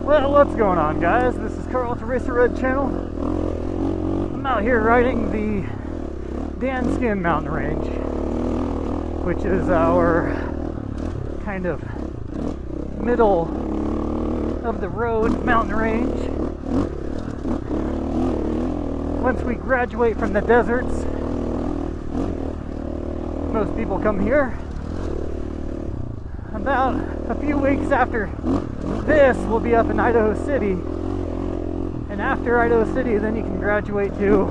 Well, what's going on, guys? This is Carl with the Racerred channel. I'm out here riding the Danskin mountain range, which is our kind of middle of the road mountain range. Once we graduate from the deserts, most people come here. About a few weeks after this, we'll be up in Idaho City, and after Idaho City, then you can graduate to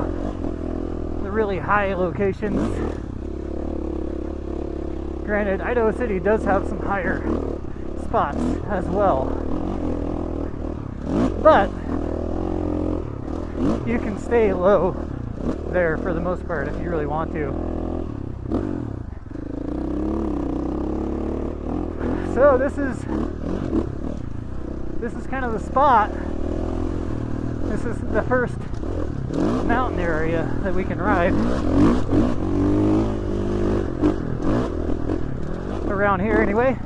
the really high locations. Granted, Idaho City does have some higher spots as well, but you can stay low there for the most part if you really want to. So this is kind of the spot. This is the first mountain area that we can ride around here anyway.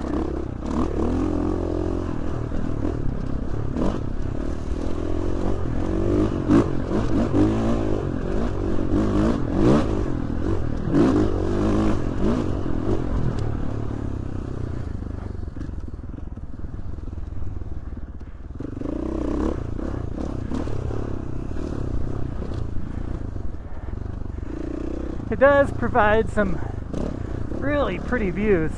It does provide some really pretty views.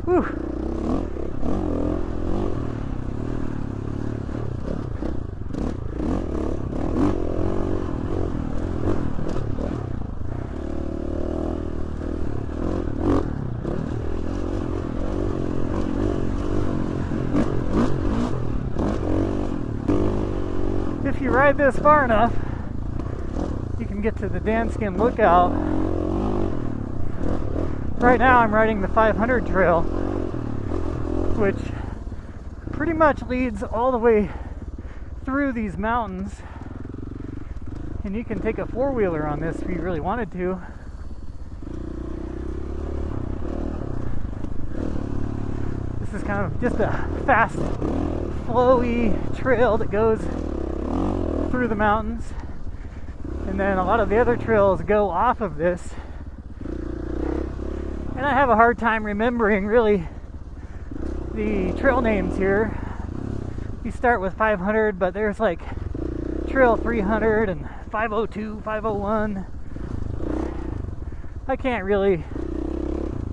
Whew. If you ride this far enough, you can get to the Danskin lookout. Right now I'm riding the 500 trail, which pretty much leads all the way through these mountains, and you can take a four-wheeler on this if you really wanted to. This is kind of just a fast, flowy trail that goes through the mountains, and then a lot of the other trails go off of this, and I have a hard time remembering really the trail names here. You start with 500, but there's like trail 300 and 502, 501. I can't really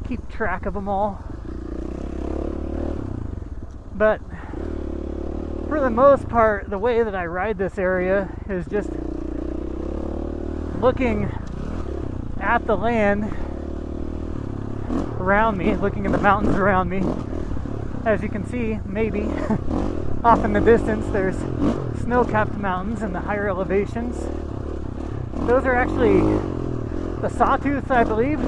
keep track of them all, but for the most part, the way that I ride this area is just looking at the land around me, looking at the mountains around me. As you can see, maybe off in the distance, there's Snowcapped Mountains in the higher elevations. Those are actually the Sawtooth, I believe.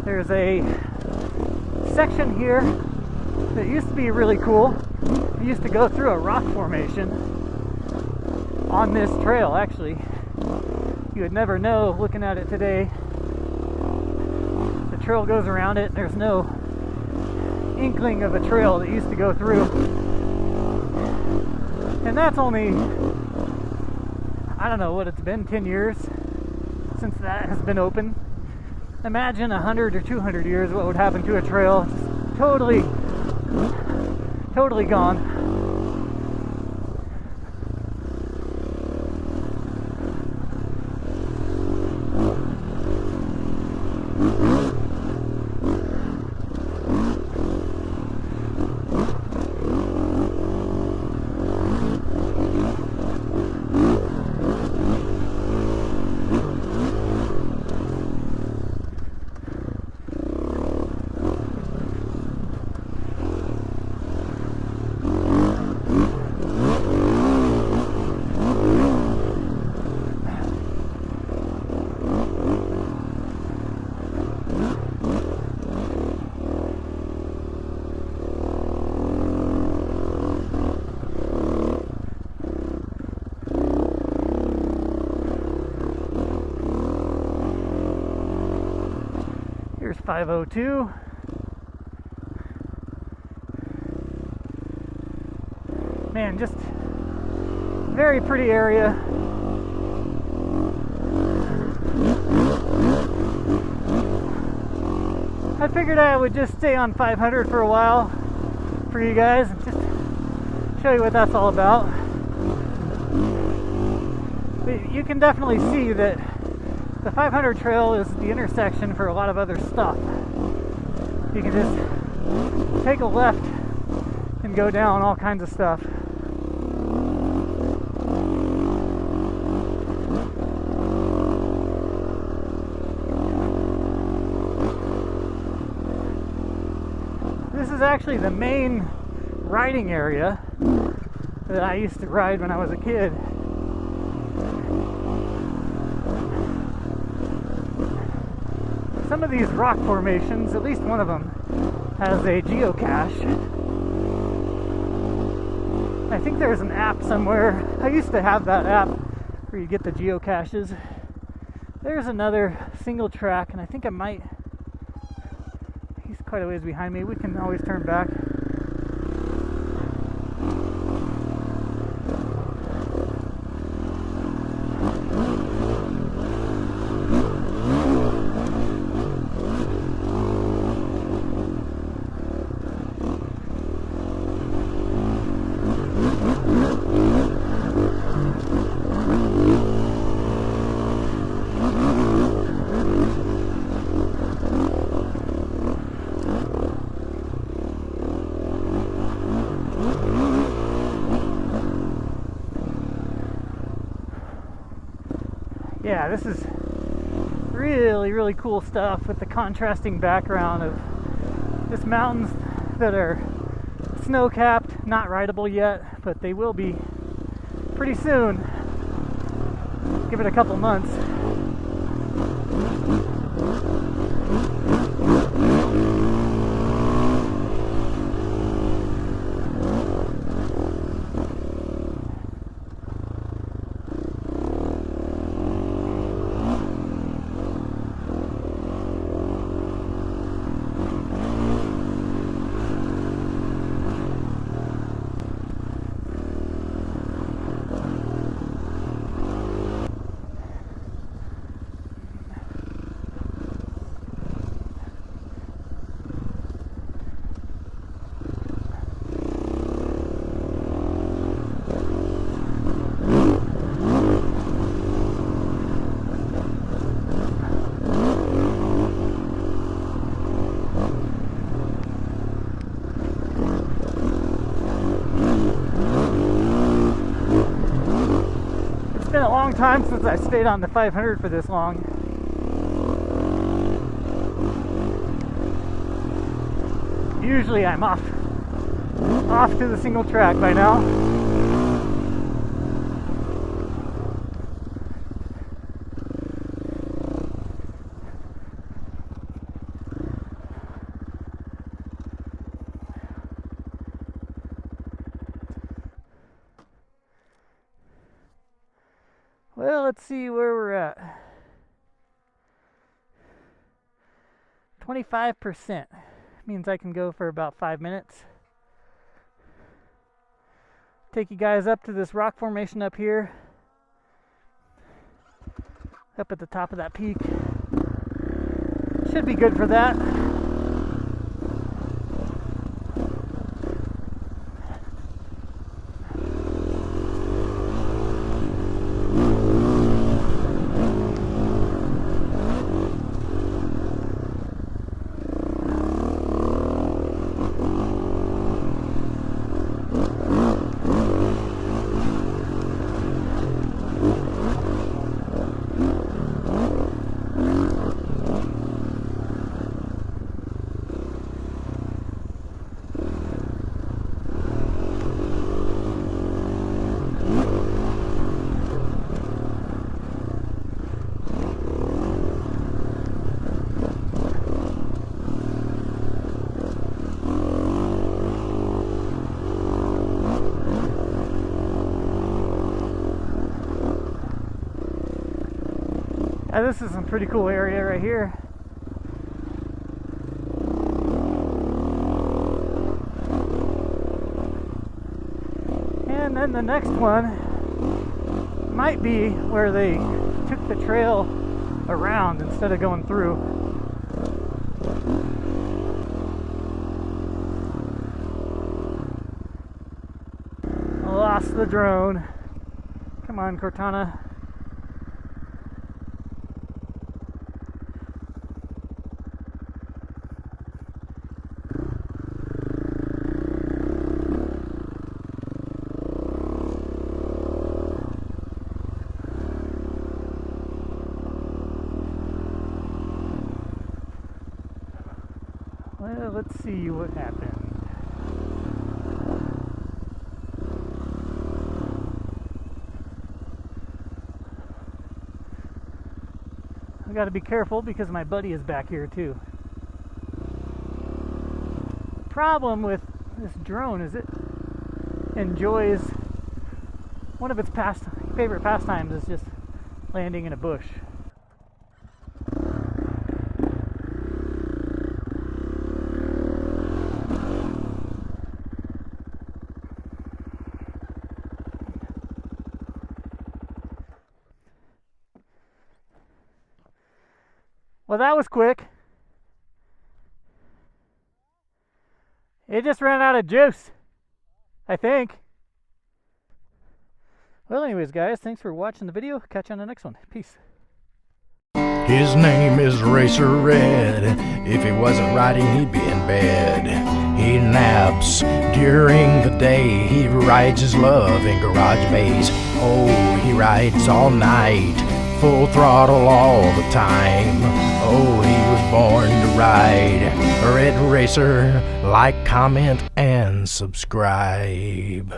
There's a section here that used to be really cool. It used to go through a rock formation on this trail, actually. You would never know looking at it today. The trail goes around it, and there's no inkling of a trail that used to go through. And that's only, I don't know what it's been, 10 years since that has been open. Imagine 100 or 200 years, what would happen to a trail. Just totally gone. 502. Man, just very pretty area. I figured I would just stay on 500 for a while for you guys and just show you what that's all about. But you can definitely see that the 500 trail is the intersection for a lot of other stuff. You can just take a left and go down all kinds of stuff. This is actually the main riding area that I used to ride when I was a kid. Some of these rock formations, at least one of them, has a geocache. I think there's an app somewhere. I used to have that app where you get the geocaches. There's another single track, and I think I might... He's quite a ways behind me. We can always turn back. Yeah, this is really cool stuff with the contrasting background of just mountains that are snow-capped, not rideable yet, but they will be pretty soon. Give it a couple months. Time since I stayed on the 500 for this long. Usually I'm off to the single track by now. Well, let's see where we're at. 25% means I can go for about 5 minutes. Take you guys up to this rock formation up here, up at the top of that peak. Should be good for that. This is some pretty cool area right here. And then the next one might be where they took the trail around instead of going through. I lost the drone. Come on, Cortana. Well, let's see what happened. I gotta be careful because my buddy is back here too. The problem with this drone is it enjoys, one of its favorite pastimes is just landing in a bush. Well, that was quick. It just ran out of juice, I think. Well, anyways, guys, thanks for watching the video. Catch you on the next one. Peace. His name is Racerred. If he wasn't riding, he'd be in bed. He naps during the day. He rides his love in garage bays. Oh, he rides all night, full throttle all the time. Oh, he was born to ride. Red Racer, like, comment, and subscribe.